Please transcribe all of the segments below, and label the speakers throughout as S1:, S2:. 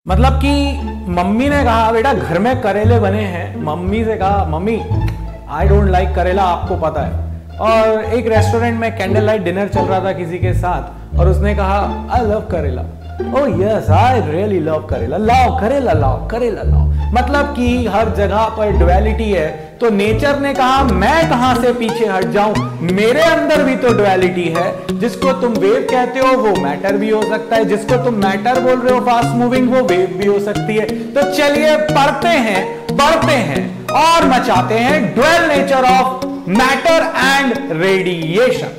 S1: मतलब कि मम्मी ने कहा बेटा घर में करेले बने हैं, मम्मी से कहा मम्मी आई डोंट लाइक करेला, आपको पता है। और एक रेस्टोरेंट में कैंडल लाइट डिनर चल रहा था किसी के साथ और उसने कहा आई लव करेला, oh yes I really love करेला, लाओ करेला लाओ करेला लाओ। मतलब कि हर जगह पर ड्युअलिटी है। तो नेचर ने कहा मैं कहां से पीछे हट जाऊं, मेरे अंदर भी तो ड्युअलिटी है। जिसको तुम वेव कहते हो वो मैटर भी हो सकता है, जिसको तुम मैटर बोल रहे हो फास्ट मूविंग वो वेव भी हो सकती है। तो चलिए पढ़ते हैं, बढ़ते हैं और मचाते हैं dual nature of matter and radiation.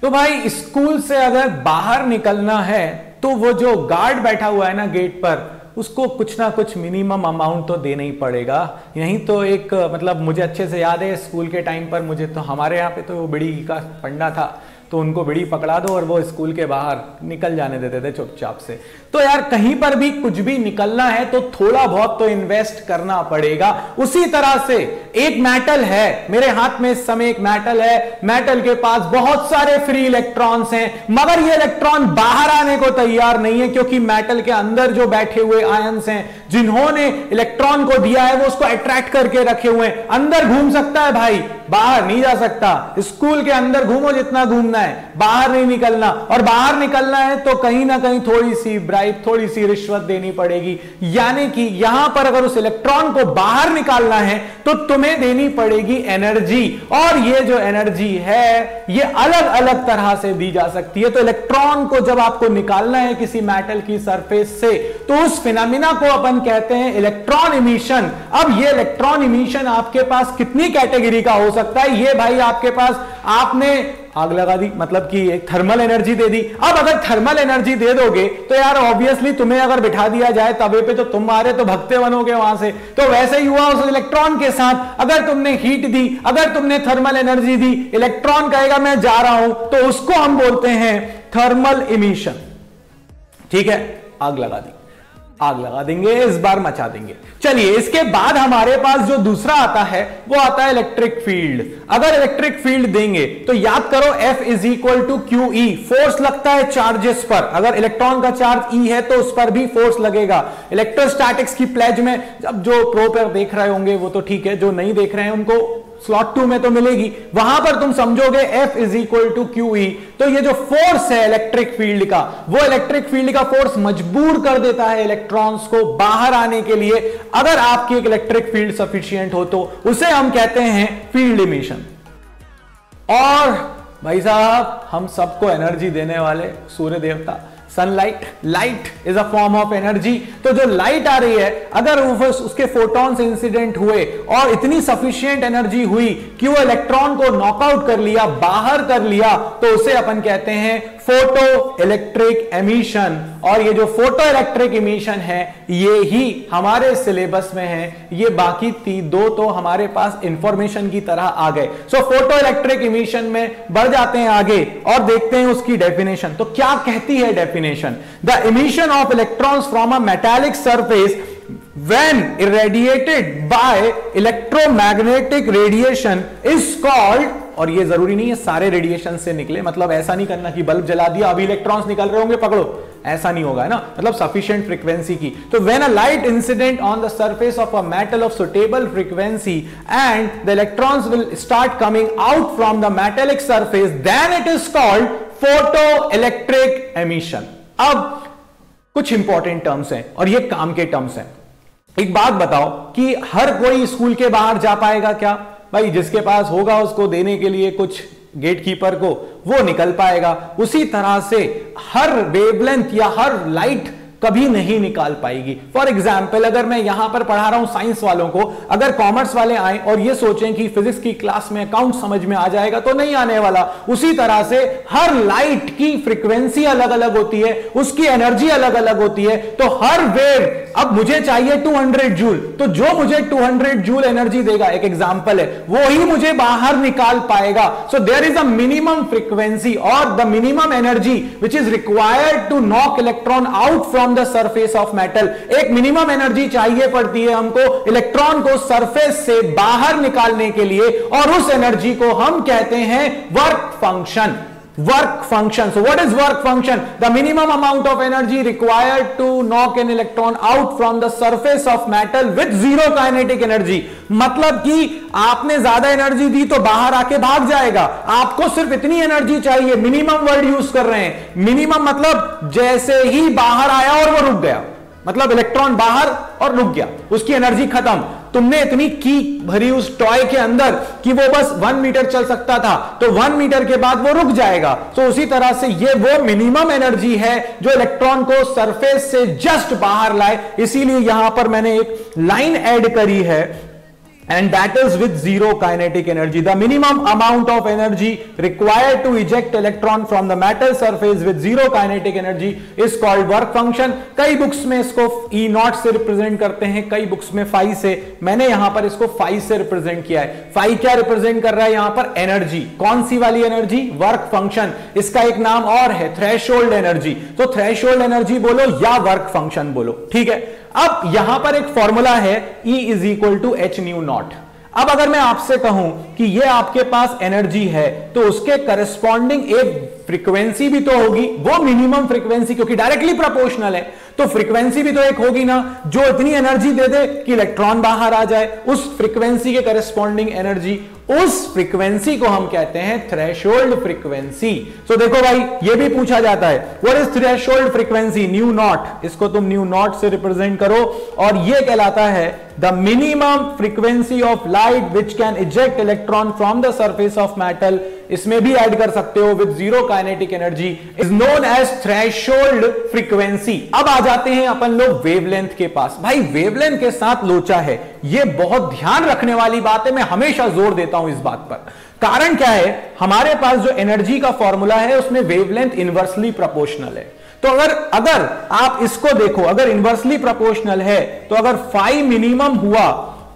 S1: तो भाई स्कूल से अगर बाहर निकलना है तो वो जो गार्ड बैठा हुआ है ना गेट पर, उसको कुछ ना कुछ मिनिमम अमाउंट तो देना ही पड़ेगा। यही तो एक मतलब मुझे अच्छे से याद है स्कूल के टाइम पर मुझे तो हमारे यहाँ पे तो वो बीड़ी का फंडा था, तो उनको बीड़ी पकड़ा दो और वो स्कूल के बाहर निकल जाने देते थे चुपचाप से। तो यार कहीं पर भी कुछ भी निकलना है तो थोड़ा बहुत तो इन्वेस्ट करना पड़ेगा। उसी तरह से एक मेटल है, मेरे हाथ में इस समय एक मेटल है, मेटल के पास बहुत सारे फ्री इलेक्ट्रॉन्स हैं, मगर ये इलेक्ट्रॉन बाहर आने को तैयार नहीं है, क्योंकि मेटल के अंदर जो बैठे हुए आयंस हैं जिन्होंने इलेक्ट्रॉन को दिया है वो उसको अट्रैक्ट करके रखे हुए हैं। अंदर घूम सकता है भाई, बाहर नहीं जा सकता। स्कूल के अंदर घूमो जितना घूमना है, बाहर नहीं निकलना। और बाहर निकलना है तो कहीं ना कहीं थोड़ी सी ब्राइब, थोड़ी सी रिश्वत देनी पड़ेगी। यानी कि यहां पर अगर उस इलेक्ट्रॉन को बाहर निकालना है तो तुम्हें देनी पड़ेगी एनर्जी, और ये जो एनर्जी है ये अलग अलग तरह से दी जा सकती है। तो इलेक्ट्रॉन को जब आपको निकालना है किसी मेटल की सरफेस से तो उस फिनोमिना को अपन कहते हैं इलेक्ट्रॉन इमिशन। अब ये इलेक्ट्रॉन इमिशन आपके पास कितनी कैटेगरी का हो सकता है? ये भाई आपके पास, आपने आग लगा दी, मतलब कि एक थर्मल एनर्जी दे दी। अब अगर थर्मल एनर्जी दे दोगे तो यार ऑब्वियसली तुम्हें अगर बिठा दिया जाए तवे पे तो तुम मारे तो भगते बनोगे वहां से। तो वैसे ही हुआ उस इलेक्ट्रॉन के साथ, अगर तुमने हीट दी, अगर तुमने थर्मल एनर्जी दी, इलेक्ट्रॉन कहेगा मैं जा रहा हूं, तो उसको हम बोलते हैं थर्मल इमिशन। ठीक है, आग लगा दी, आग लगा देंगे, इस बार मचा देंगे। चलिए इसके बाद हमारे पास जो दूसरा आता है वो आता है इलेक्ट्रिक फील्ड। अगर इलेक्ट्रिक फील्ड देंगे तो याद करो F is equal to q E, force लगता है चार्जेस पर। अगर इलेक्ट्रॉन का चार्ज E है तो उस पर भी फोर्स लगेगा। इलेक्ट्रोस्टैटिक्स की प्लेज में अब जो प्रो पर देख रहे होंगे वो तो ठीक है, जो नहीं देख रहे हैं उनको स्लॉट 2 में तो मिलेगी, वहां पर तुम समझोगे F is equal to q E. तो ये जो फोर्स है इलेक्ट्रिक फील्ड का, वो इलेक्ट्रिक फील्ड का फोर्स मजबूर कर देता है इलेक्ट्रॉन्स को बाहर आने के लिए। अगर आपकी एक इलेक्ट्रिक फील्ड सफिशिएंट हो तो उसे हम कहते हैं फील्ड इमिशन। और भाई साहब हम सबको एनर्जी देने वाले सूर्य देवता sunlight, light is a form of energy. तो जो लाइट आ रही है अगर उसके फोटॉन से इंसिडेंट हुए और इतनी सफिशिएंट एनर्जी हुई कि वो इलेक्ट्रॉन को नॉकआउट कर लिया, बाहर कर लिया, तो उसे अपन कहते हैं फोटो इलेक्ट्रिक एमिशन। और ये जो फोटो इलेक्ट्रिक एमिशन है ये ही हमारे सिलेबस में है, ये बाकी दो तो हमारे पास इंफॉर्मेशन की तरह आ गए। सो फोटो इलेक्ट्रिक एमिशन में बढ़ जाते हैं आगे और देखते हैं उसकी डेफिनेशन। तो क्या कहती है definition? The emission of electrons from a metallic surface when irradiated by electromagnetic radiation is called, और ये जरूरी नहीं है सारे रेडिएशन से निकले, मतलब ऐसा नहीं करना कि बल्ब जला दिया अभी इलेक्ट्रॉन्स निकल रहे होंगे पकड़ो, ऐसा नहीं होगा, है ना, मतलब सफिशिएंट फ्रीक्वेंसी की। तो when a light incident on the surface of a metal of suitable frequency and the electrons will start coming out from the metallic surface, then it is called photoelectric emission। अब कुछ important terms हैं और ये काम के terms हैं। एक बात बताओ कि हर कोई स्कूल के बाहर जा पाएगा क्या? भाई जिसके पास होगा उसको देने के लिए कुछ गेटकीपर को, वो निकल पाएगा। उसी तरह से हर वेवलेंथ या हर लाइट कभी नहीं निकाल पाएगी। फॉर एग्जाम्पल अगर मैं यहां पर पढ़ा रहा हूं साइंस वालों को, अगर कॉमर्स वाले आए और ये सोचें कि फिजिक्स की क्लास में अकाउंट समझ में आ जाएगा, तो नहीं आने वाला। उसी तरह से हर लाइट की फ्रीक्वेंसी अलग अलग होती है, उसकी एनर्जी अलग अलग होती है। तो हर वेव अब मुझे चाहिए 200 जूल, तो जो मुझे 200 जूल एनर्जी देगा, एक एग्जांपल है, वो ही मुझे बाहर निकाल पाएगा. So there is a minimum frequency और the minimum energy which is required to knock electron out from the surface of metal. एक मिनिमम एनर्जी चाहिए पड़ती है हमको इलेक्ट्रॉन को सरफेस से बाहर निकालने के लिए, और उस एनर्जी को हम कहते हैं work function. Work function. So what is work function? The minimum amount of energy required to knock an electron out from the surface of metal with zero kinetic energy. मतलब कि आपने ज्यादा एनर्जी दी तो बाहर आके भाग जाएगा. आपको सिर्फ इतनी एनर्जी चाहिए. मिनिमम वर्ड यूज कर रहे हैं. मिनिमम मतलब जैसे ही बाहर आया और वो रुक गया, मतलब इलेक्ट्रॉन बाहर और रुक गया, उसकी एनर्जी खत्म. तुमने इतनी की भरी उस टॉय के अंदर कि वो बस 1 मीटर चल सकता था, तो 1 मीटर के बाद वो रुक जाएगा. तो उसी तरह से ये वो मिनिमम एनर्जी है जो इलेक्ट्रॉन को सरफेस से जस्ट बाहर लाए. इसीलिए यहां पर मैंने एक लाइन ऐड करी है, and that is with zero kinetic energy. The minimum amount of energy required to eject electron from the metal surface with zero kinetic energy is called work function. कई बुक्स में इसको E not से represent करते हैं, कई books में phi से. मैंने यहां पर इसको फाई से रिप्रेजेंट किया है. फाई क्या रिप्रेजेंट कर रहा है यहां पर? एनर्जी. कौन सी वाली एनर्जी? Work function. इसका एक नाम और है थ्रेशोल्ड एनर्जी. तो थ्रेशोल्ड एनर्जी बोलो या वर्क फंक्शन बोलो, ठीक है. अब यहां पर एक फॉर्मूला है E is equal to h nu naught. अब अगर मैं आपसे कहूं कि ये आपके पास एनर्जी है, तो उसके करस्पॉन्डिंग एक फ्रीक्वेंसी भी तो होगी, वो मिनिमम फ्रीक्वेंसी, क्योंकि डायरेक्टली प्रोपोर्शनल है, तो फ्रीक्वेंसी भी तो एक होगी ना, जो इतनी एनर्जी दे दे कि इलेक्ट्रॉन बाहर आ जाए. उस फ्रीक्वेंसी के करस्पॉन्डिंग एनर्जी, उस फ्रीक्वेंसी को हम कहते हैं थ्रेशोल्ड फ्रीक्वेंसी. तो देखो भाई, ये भी पूछा जाता है what is threshold frequency? New not. इसको तुम न्यू नॉट से रिप्रेजेंट करो, और ये कहलाता है the minimum frequency of light which can eject electron from the surface of metal. इसमें भी ऐड कर सकते हो with zero kinetic energy, is known as threshold frequency. अब आ जाते हैं अपन लोग वेवलेंथ के पास. भाई वेवलेंथ के साथ लोचा है, ये बहुत ध्यान रखने वाली बात है. मैं हमेशा जोर देता हूं इस बात पर. कारण क्या है? हमारे पास जो एनर्जी का फॉर्मूला है उसमें वेवलेंथ इनवर्सली प्रोपोर्शनल है. तो अगर आप इसको देखो, अगर इनवर्सली प्रोपोर्शनल है, तो अगर फाई मिनिमम हुआ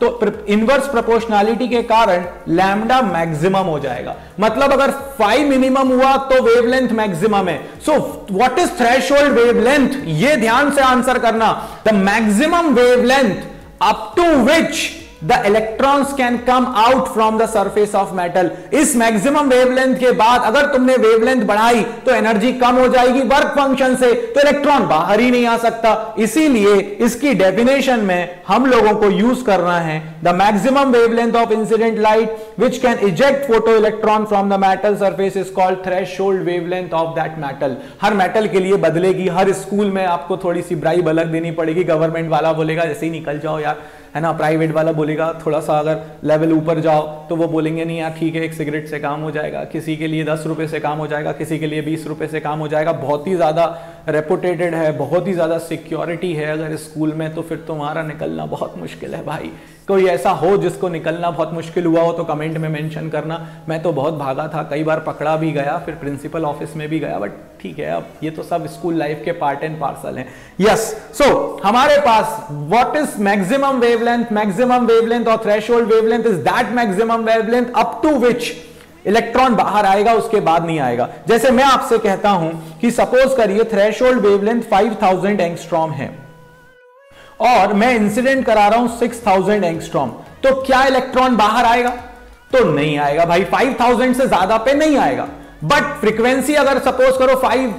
S1: तो इनवर्स प्रोपोर्शनैलिटी के कारण लैम्डा मैक्सिमम हो जाएगा. मतलब अगर फाई मिनिमम हुआ तो वेवलेंथ मैक्सिमम है. So what is threshold wavelength? ये ध्यान से आंसर करना. The maximum wavelength up to which the electrons can come out from the surface of metal. इस मैक्सिमम वेवलेंथ के बाद अगर तुमने वेवलेंथ बढ़ाई तो एनर्जी कम हो जाएगी वर्क फंक्शन से, तो इलेक्ट्रॉन बाहर ही नहीं आ सकता. इसीलिए इसकी डेफिनेशन में हम लोगों को यूज करना है the maximum wavelength of incident light which can eject photo electron from the metal surface is called threshold wavelength of that metal. Her metal के लिए बदलेगी. हर स्कूल में आपको थोड़ी सी ब्राइब अलग देनी पड़ेगी. गवर्नमेंट वाला बोलेगा जैसे ही निकल जाओ यार, है ना. प्राइवेट वाला बोलेगा थोड़ा सा अगर लेवल ऊपर जाओ तो वो बोलेंगे नहीं यार ठीक है, एक सिगरेट से काम हो जाएगा. किसी के लिए 10 रुपए से काम हो जाएगा, किसी के लिए 20 रुपए से काम हो जाएगा. बहुत ही ज्यादा रेपुटेटेड है, बहुत ही ज्यादा सिक्योरिटी है अगर स्कूल में, तो फिर तुम्हारा निकलना बहुत मुश्किल है भाई. कोई ऐसा हो जिसको निकलना बहुत मुश्किल हुआ हो तो कमेंट में मेंशन करना. मैं तो बहुत भागा था, कई बार पकड़ा भी गया, फिर प्रिंसिपल ऑफिस में भी गया, बट ठीक है, अब ये तो सब स्कूल लाइफ के पार्ट एंड पार्सल हैं. यस, सो हमारे पास what is maximum wavelength? Maximum wavelength और threshold wavelength is that maximum wavelength up to which electron बाहर आएगा, उसके बाद नहीं आएगा. जैसे मैं आपसे कहता हूं कि सपोज करिए थ्रेशोल्ड वेवलेंथ 5000 एंगस्ट्रॉम है और मैं इंसिडेंट करा रहा हूं 6000 एंगस्ट्रॉम, तो क्या इलेक्ट्रॉन बाहर आएगा? तो नहीं आएगा भाई. 5000 से ज्यादा पे नहीं आएगा. बट फ्रीक्वेंसी अगर सपोज करो 5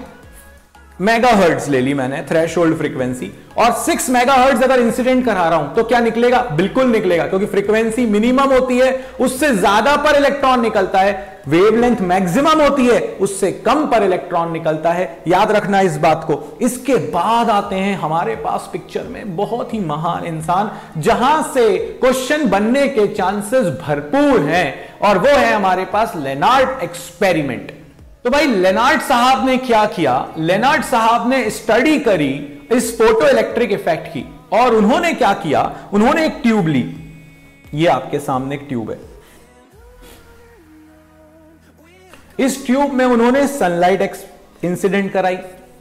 S1: मेगाहर्ट्ज ले ली मैंने थ्रेशोल्ड फ्रीक्वेंसी, और 6 मेगाहर्ट्ज अगर इंसिडेंट करा रहा हूं तो क्या निकलेगा? बिल्कुल निकलेगा, क्योंकि फ्रीक्वेंसी मिनिमम होती है, उससे ज्यादा पर इलेक्ट्रॉन निकलता है. वेवलेंथ मैक्सिमम होती है, उससे कम पर इलेक्ट्रॉन निकलता है. याद रखना इस बात को. इसके बाद आते हैं हमारे पास पिक्चर में बहुत ही महान इंसान, जहां से क्वेश्चन बनने के चांसेस भरपूर हैं, और वो है हमारे पास लेनार्ड एक्सपेरिमेंट. तो भाई लेनार्ड साहब ने क्या किया? लेनार्ड साहब ने स्टडी करी इस फोटो इलेक्ट्रिक इफेक्ट की, और उन्होंने क्या किया? उन्होंने एक ट्यूब ली. ये आपके सामने एक ट्यूब है. इस ट्यूब में उन्होंने सनलाइट इंसिडेंट कराई.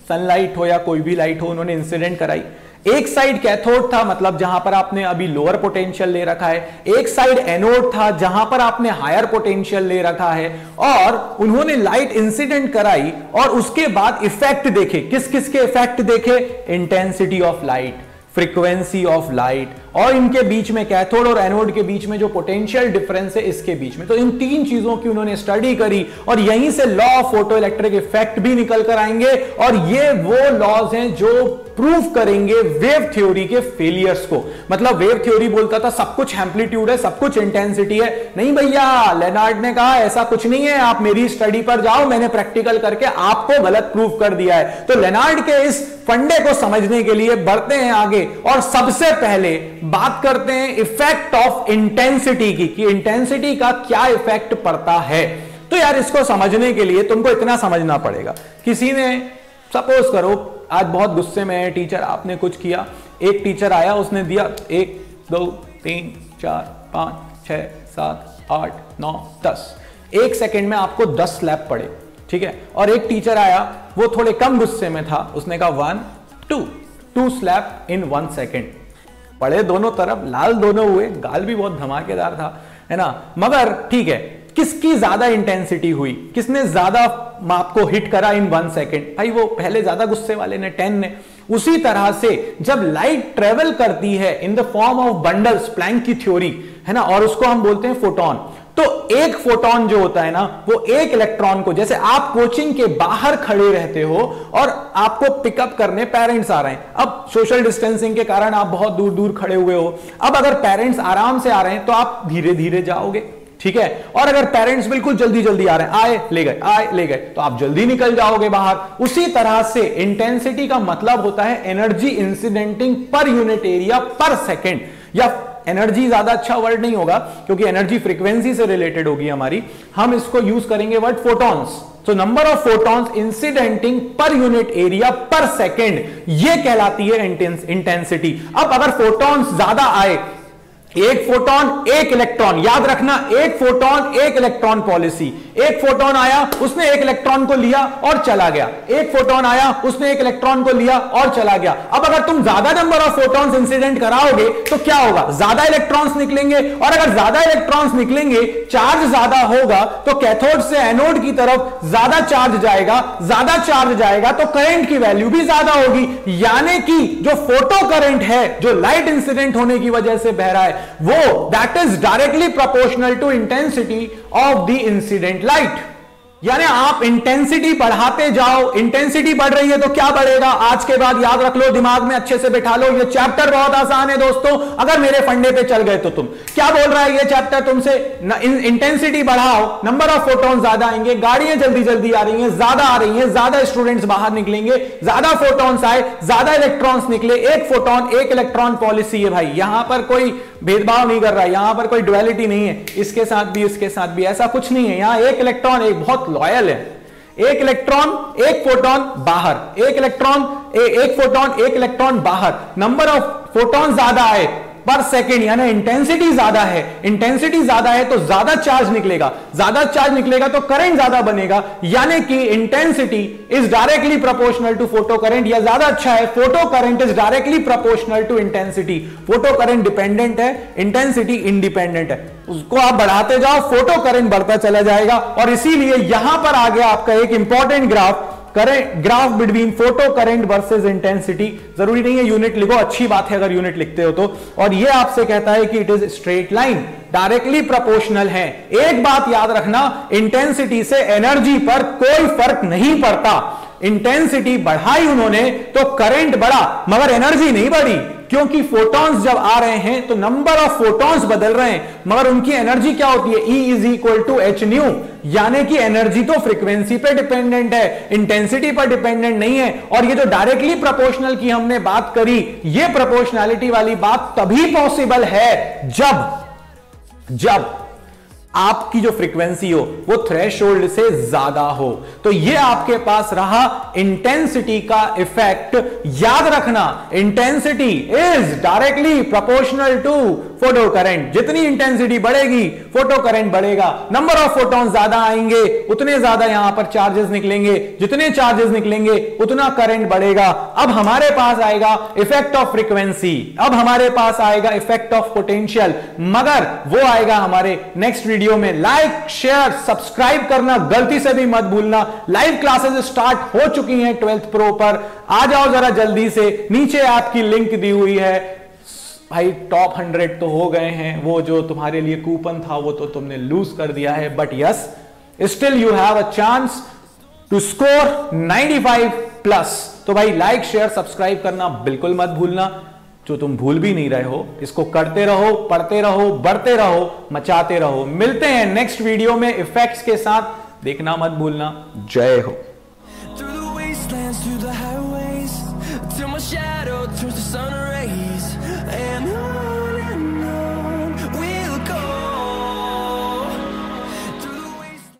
S1: सनलाइट हो या कोई भी लाइट हो, उन्होंने इंसिडेंट कराई। एक साइड कैथोड था, मतलब जहां पर आपने अभी लोअर पोटेंशियल ले रखा है, एक साइड एनोड था जहां पर आपने हायर पोटेंशियल ले रखा है, और उन्होंने लाइट इंसिडेंट कराई और उसके बाद इफेक्ट देखे। किस किस के इफेक्ट देखे? Intensity of light, frequency of light, और इनके बीच में कैथोड और एनोड के बीच में जो पोटेंशियल डिफरेंस है इसके बीच में। तो इन तीन चीजों की उन्होंने स्टडी करी और यहीं से law of photo electric effect भी निकल कर आएंगे, और ये वो लॉज हैं जो प्रूव करेंगे वेव थ्योरी के फेलियर्स को। मतलब वेव थ्योरी बोलता था सब कुछ एम्पलीट्यूड है, सब कुछ इंटेंसिटी है। नहीं भैया, लेनार्ड ने कहा ऐसा कुछ नहीं है, आप मेरी स्टडी पर जाओ, मैंने प्रैक्टिकल करके आपको गलत प्रूव कर दिया है। तो लेनार्ड के इस फंडे को समझने के लिए बढ़ते हैं आगे और सबसे पहले बात करते हैं इफेक्ट ऑफ इंटेंसिटी की, कि इंटेंसिटी का क्या इफेक्ट पड़ता है। तो यार इसको समझने के लिए तुमको इतना समझना पड़ेगा, किसी ने सपोज करो आज बहुत गुस्से में है टीचर, आपने कुछ किया, एक टीचर आया, उसने दिया 1 2 3 4 5 6 7 8 9 10, एक सेकंड में आपको 10 स्लैप पड़े, ठीक है। और एक टीचर आया, वो थोड़े कम गुस्से में था, उसने कहा 1 2 स्लैप इन 1 सेकेंड पड़े, दोनों तरफ लाल दोनों हुए, गाल भी बहुत धमाकेदार था, है ना। मगर ठीक है, किसकी ज्यादा इंटेंसिटी हुई, किसने ज्यादा आपको हिट करा इन 1 सेकेंड? भाई वो पहले ज्यादा गुस्से वाले ने, 10 ने। उसी तरह से जब लाइट ट्रेवल करती है in the form of bundles, Planck की थ्योरी है ना, और उसको हम बोलते हैं फोटोन, तो एक फोटोन जो होता है ना, वो एक इलेक्ट्रॉन को, जैसे आप कोचिंग के बाहर खड़े रहते हो और आपको पिकअप करने पेरेंट्स आ रहे हैं, अब सोशल डिस्टेंसिंग के कारण आप बहुत दूर दूर खड़े हुए हो, अब अगर पेरेंट्स आराम से आ रहे हैं तो आप धीरे धीरे जाओगे, ठीक है। और अगर पेरेंट्स बिल्कुल जल्दी जल्दी आ रहे हैं, आए ले गए, तो आप जल्दी निकल जाओगे बाहर। उसी तरह से इंटेंसिटी का मतलब होता है एनर्जी इंसिडेंटिंग पर यूनिट एरिया पर सेकेंड, या एनर्जी ज्यादा अच्छा वर्ड नहीं होगा क्योंकि एनर्जी फ्रीक्वेंसी से रिलेटेड होगी हमारी, हम इसको यूज करेंगे वर्ड फोटॉन्स। तो number of photons incidenting per unit area पर सेकेंड, ये कहलाती है इंटेंसिटी। अब अगर फोटॉन्स ज्यादा आए, एक फोटोन एक इलेक्ट्रॉन, याद रखना, एक फोटोन एक इलेक्ट्रॉन पॉलिसी, एक फोटोन आया उसने एक इलेक्ट्रॉन को लिया और चला गया, एक फोटोन आया उसने एक इलेक्ट्रॉन को लिया और चला गया। अब अगर तुम ज्यादा नंबर ऑफ फोटॉन्स इंसिडेंट कराओगे तो क्या होगा? ज्यादा इलेक्ट्रॉन्स निकलेंगे, और अगर ज्यादा इलेक्ट्रॉन्स निकलेंगे, चार्ज ज्यादा होगा, तो कैथोड से एनोड की तरफ ज्यादा चार्ज जाएगा, ज्यादा चार्ज जाएगा तो करंट की वैल्यू भी ज्यादा होगी, यानी कि जो फोटो करंट है, जो लाइट इंसिडेंट होने की वजह से बह रहा है, वो that is directly proportional to intensity of the incident light. यानी आप इंटेंसिटी बढ़ाते जाओ, इंटेंसिटी बढ़ रही है तो क्या बढ़ेगा? आज के बाद याद रख लो, दिमाग में अच्छे से बैठा लो, ये चैप्टर बहुत आसान है दोस्तों, अगर मेरे फंडे पे चल गए तो। तुम क्या बोल रहा है ये चैप्टर तुमसे? इंटेंसिटी बढ़ाओ, नंबर ऑफ फोटोन ज्यादा आएंगे, गाड़ियां जल्दी जल्दी आ रही हैं, ज्यादा आ रही हैं, ज्यादा स्टूडेंट्स बाहर निकलेंगे, ज्यादा फोटोन्स आए, ज्यादा इलेक्ट्रॉन्स निकले, एक फोटोन एक इलेक्ट्रॉन पॉलिसी है भाई। यहां पर कोई भेदभाव नहीं कर रहा है, यहां पर कोई ड्युअलिटी नहीं है, इसके साथ भी इसके साथ भी, ऐसा कुछ नहीं है। यहां एक इलेक्ट्रॉन एक बहुत लॉयल है, एक इलेक्ट्रॉन एक फोटोन बाहर, एक इलेक्ट्रॉन एक फोटोन एक इलेक्ट्रॉन बाहर, नंबर ऑफ फोटोन ज्यादा आए पर सेकेंड, यानी इंटेंसिटी ज्यादा है, इंटेंसिटी ज्यादा है तो ज्यादा चार्ज निकलेगा, ज्यादा चार्ज निकलेगा तो करंट ज्यादा बनेगा, यानी कि intensity is directly proportional to photo current, या ज्यादा अच्छा है, photo current is directly proportional to intensity. Photo current dependent है, इंटेंसिटी इंडिपेंडेंट है, उसको आप बढ़ाते जाओ, फोटो करंट बढ़ता चला जाएगा। और इसीलिए यहां पर आ गया आपका एक important graph between photo current versus intensity. जरूरी नहीं है यूनिट लिखो, अच्छी बात है अगर यूनिट लिखते हो तो। और ये आपसे कहता है कि it is straight line, directly proportional है। एक बात याद रखना, इंटेंसिटी से एनर्जी पर कोई फर्क नहीं पड़ता। इंटेंसिटी बढ़ाई उन्होंने तो करंट बढ़ा, मगर एनर्जी नहीं बढ़ी, क्योंकि फोटॉन्स जब आ रहे हैं तो नंबर ऑफ फोटॉन्स बदल रहे हैं, मगर उनकी एनर्जी क्या होती है? E is equal to h nu, यानी कि एनर्जी तो फ्रीक्वेंसी पे डिपेंडेंट है, इंटेंसिटी पर डिपेंडेंट नहीं है। और ये जो डायरेक्टली प्रोपोर्शनल की हमने बात करी, ये प्रोपोर्शनैलिटी वाली बात तभी पॉसिबल है जब आपकी जो फ्रीक्वेंसी हो वो थ्रेशोल्ड से ज्यादा हो। तो ये आपके पास रहा इंटेंसिटी का इफेक्ट। याद रखना, intensity is directly proportional to photo current. जितनी इंटेंसिटी बढ़ेगी फोटो करंट बढ़ेगा, नंबर ऑफ फोटॉन ज्यादा आएंगे उतने ज्यादा यहां पर चार्जेस निकलेंगे, जितने चार्जेस निकलेंगे उतना करंट बढ़ेगा। अब हमारे पास आएगा इफेक्ट ऑफ फ्रीक्वेंसी, अब हमारे पास आएगा इफेक्ट ऑफ पोटेंशियल, मगर वो आएगा हमारे नेक्स्ट वीडियो में। लाइक शेयर सब्सक्राइब करना गलती से भी मत भूलना। लाइव क्लासेस स्टार्ट हो चुकी हैं 12th प्रो पर, आ जाओ जरा जल्दी से, नीचे आपकी लिंक दी हुई है। भाई टॉप 100 तो हो गए हैं, वो जो तुम्हारे लिए कूपन था वो तो तुमने लूज कर दिया है, but yes still you have a chance to score 95 plus. तो भाई लाइक शेयर सब्सक्राइब करना बिल्कुल मत भूलना। जो तुम भूल भी नहीं रहे हो, इसको करते रहो, पढ़ते रहो, बढ़ते रहो, मचाते रहो। मिलते हैं नेक्स्ट वीडियो में इफेक्ट्स के साथ, देखना मत भूलना। जय हो।
S2: Through the wastelands, through the highways, till my shadow turns to sun